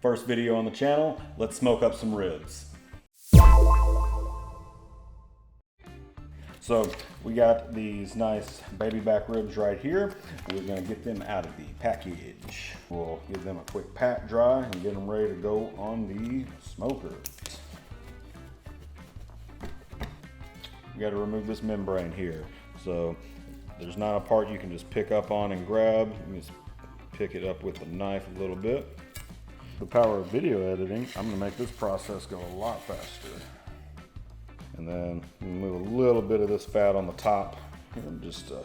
First video on the channel, let's smoke up some ribs. So we got these nice baby back ribs right here. We're gonna get them out of the package. We'll give them a quick pat dry and get them ready to go on the smoker. You gotta remove this membrane here. So there's not a part you can just pick up on and grab. You just pick it up with the knife a little bit. The power of video editing, I'm gonna make this process go a lot faster. And then remove a little bit of this fat on the top. Just, you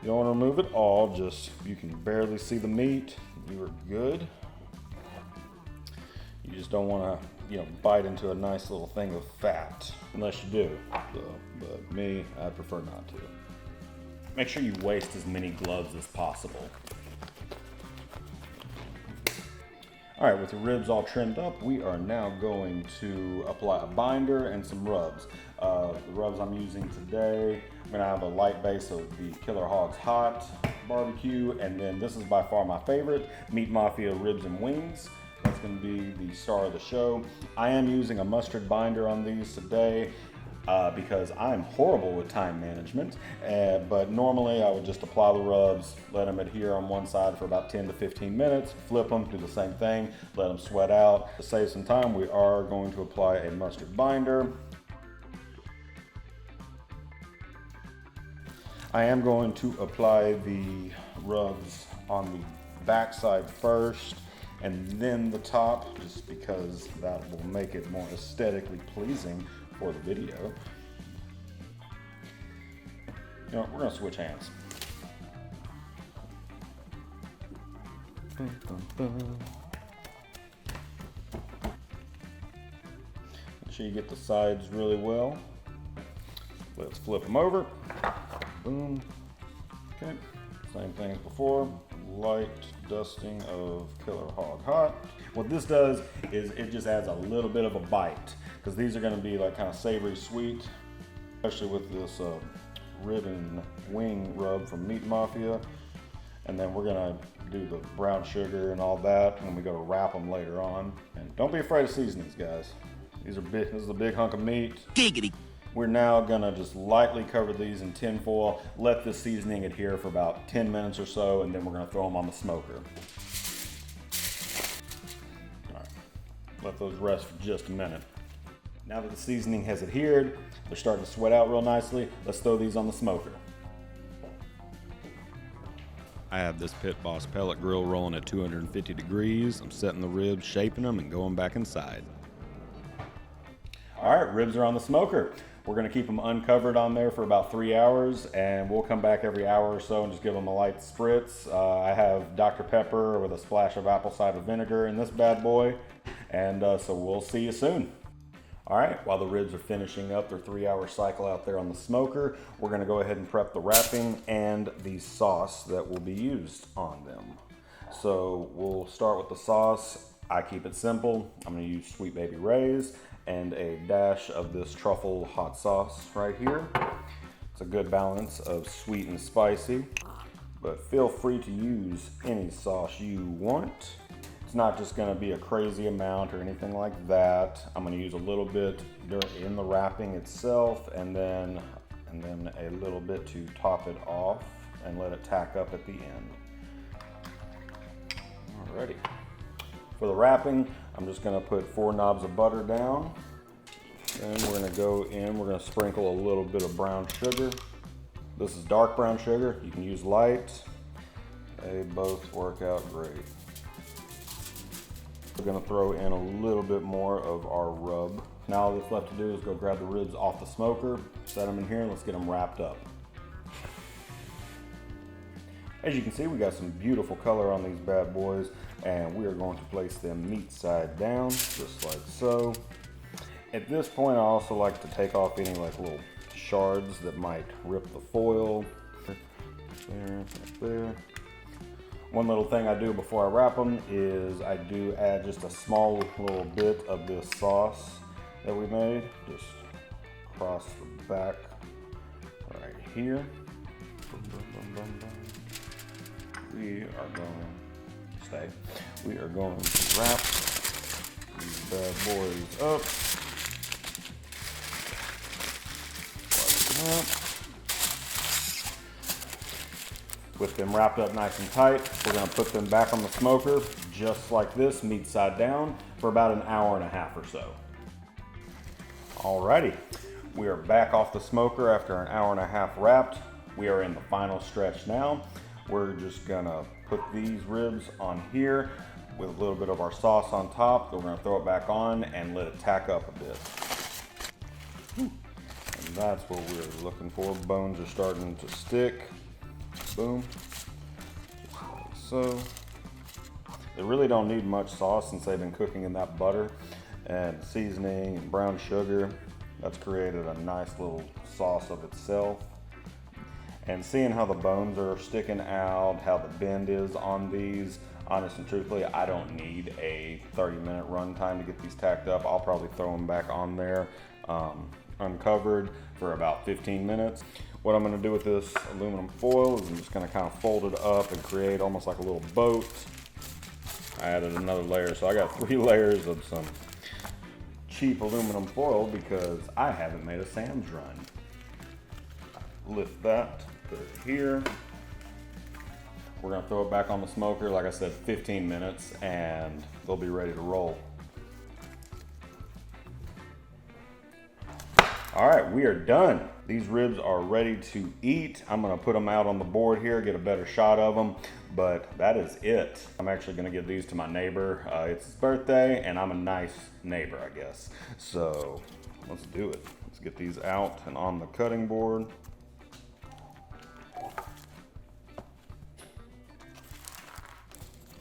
don't want to remove it all, just you can barely see the meat. You are good. You just don't want to, bite into a nice little thing of fat, unless you do. But me, I prefer not to. Make sure you waste as many gloves as possible. All right, with the ribs all trimmed up, we are now going to apply a binder and some rubs. The rubs I'm using today, I'm gonna have a light base of the Killer Hog's Hot BBQ, and then this is by far my favorite, Meat Mafia Ribs and Wings. That's gonna be the star of the show. I am using a mustard binder on these today because I'm horrible with time management, but normally I would just apply the rubs, let them adhere on one side for about 10 to 15 minutes, flip them, do the same thing, let them sweat out. To save some time, we are going to apply a mustard binder. I am going to apply the rubs on the back side first and then the top, just because that will make it more aesthetically pleasing for the video. We're gonna switch hands. Make sure you get the sides really well. Let's flip them over. Boom. Okay, same thing as before. Light dusting of Killer Hog Hot. What this does is it just adds a little bit of a bite, because these are going to be like kind of savory sweet, especially with this rib and wing rub from Meat Mafia. And then we're going to do the brown sugar and all that when we go to wrap them later on. And don't be afraid of seasonings, guys. These are big. This is a big hunk of meat. Giggity. We're now gonna just lightly cover these in tin foil, let the seasoning adhere for about 10 minutes or so, and then we're gonna throw them on the smoker. All right, let those rest for just a minute. Now that the seasoning has adhered, they're starting to sweat out real nicely, let's throw these on the smoker. I have this Pit Boss pellet grill rolling at 250 degrees. I'm setting the ribs, shaping them, and going back inside. All right, ribs are on the smoker. We're gonna keep them uncovered on there for about 3 hours, and we'll come back every hour or so and just give them a light spritz. I have Dr. Pepper with a splash of apple cider vinegar in this bad boy, and so we'll see you soon. All right, while the ribs are finishing up their 3-hour cycle out there on the smoker, we're gonna go ahead and prep the wrapping and the sauce that will be used on them. So we'll start with the sauce. I keep it simple. I'm gonna use Sweet Baby Ray's and a dash of this truffle hot sauce right here. It's a good balance of sweet and spicy, but feel free to use any sauce you want. It's not just gonna be a crazy amount or anything like that. I'm gonna use a little bit in the wrapping itself, and then a little bit to top it off and let it tack up at the end. Alrighty. For the wrapping, I'm just gonna put 4 knobs of butter down. Then we're gonna go in, we're gonna sprinkle a little bit of brown sugar. This is dark brown sugar, you can use light. They both work out great. We're gonna throw in a little bit more of our rub. Now all that's left to do is go grab the ribs off the smoker, set them in here, and let's get them wrapped up. As you can see, we got some beautiful color on these bad boys, and we are going to place them meat side down, just like so. At this point, I also like to take off any like little shards that might rip the foil. There, there. One little thing I do before I wrap them is I do add just a small little bit of this sauce that we made, just across the back right here. We are going to birthday. We are going to wrap these bad boys up. Like that. With them wrapped up nice and tight, we're going to put them back on the smoker, just like this, meat side down, for about an hour and a half or so. Alrighty, we are back off the smoker after an hour and a half wrapped. We are in the final stretch now. We're just gonna put these ribs on here with a little bit of our sauce on top. Then we're gonna throw it back on and let it tack up a bit. And that's what we're looking for. Bones are starting to stick. Boom, just like so. They really don't need much sauce since they've been cooking in that butter and seasoning and brown sugar. That's created a nice little sauce of itself. And seeing how the bones are sticking out, how the bend is on these, honest and truthfully, I don't need a 30-minute run time to get these tacked up. I'll probably throw them back on there uncovered for about 15 minutes. What I'm gonna do with this aluminum foil is I'm just gonna kind of fold it up and create almost like a little boat. I added another layer, so I got 3 layers of some cheap aluminum foil because I haven't made a Sam's run. Lift that, put it here. We're gonna throw it back on the smoker, like I said, 15 minutes, and they'll be ready to roll. All right, we are done. These ribs are ready to eat. I'm gonna put them out on the board here, get a better shot of them, but that is it. I'm actually gonna give these to my neighbor. It's his birthday, and I'm a nice neighbor, I guess. So let's do it. Let's get these out and on the cutting board.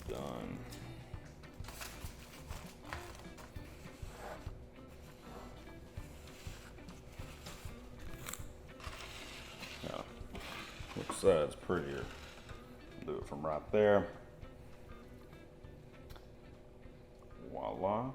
Done. Now, which side's prettier? Do it from right there. Voila.